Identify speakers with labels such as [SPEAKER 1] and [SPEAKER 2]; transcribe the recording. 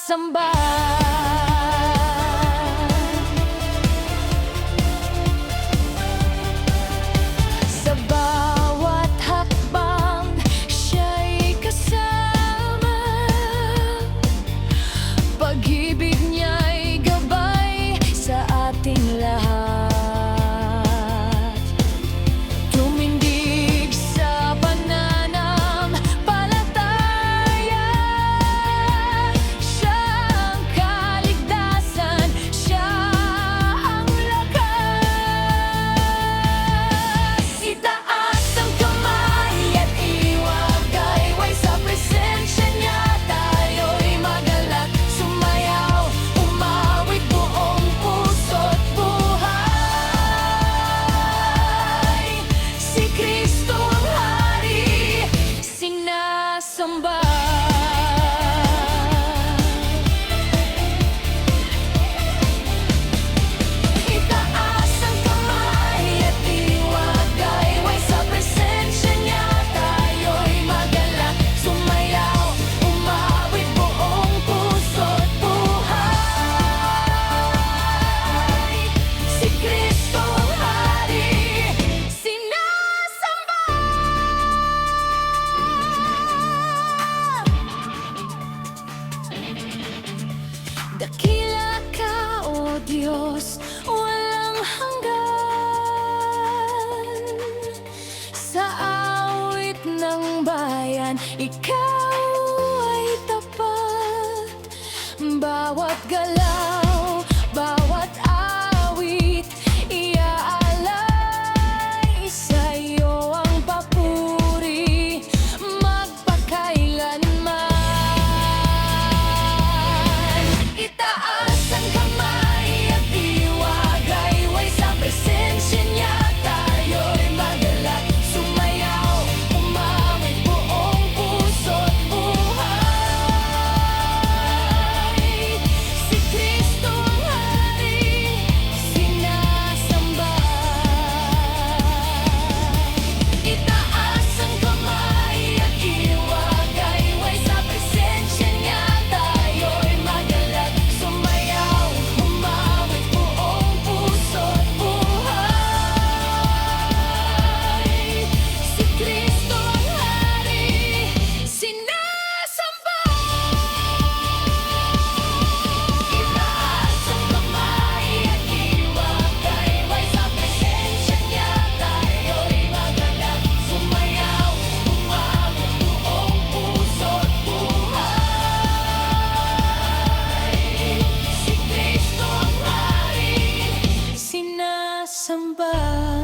[SPEAKER 1] sinasamba. Sa bawat hakbang siya'y kasama, pag-ibig niya'y gabay sa ating lahat. Tumindig sa pananampalataya, siya ang kaligtasan, siya ang lakas. Itaas ang kamay at iwagayway, sa presensya niya tayo'y magalak. Sumayaw, umawit, buong puso't buhay. Si Kristo ang hari, sinasamba. Itaas ang kamay at iwagayway, sa presensya niya tayo'y magalak. Sumayaw, umawit, buong puso't buhay. Si Kristo ang hari, sinasamba. Dakila ka, o Diyos, walang hanggan. Sa awit ng bayan, ikaw ay tapat. Bawat galaw, bawat awit, iaalay sa'yo ang papuri, magpakailanman. Itaas ang kamay at iwagayway, sa presensya niya tayo'y magalak. Sumayaw, umawit, buong puso't buhay. Si Kristo ang hari, sinasamba. Itaas ang kamay at iwagayway, sa presensya niya tayo'y magalak. Sumayaw, umawit, buong puso't buhay. Si Kristo ang hari, sinasamba. Itaas ang kamay at iwagayway, sa presensya niya tayo'y magalak. Sumayaw, umawit, buong puso't buhay. Si Kristo ang hari, sinasamba.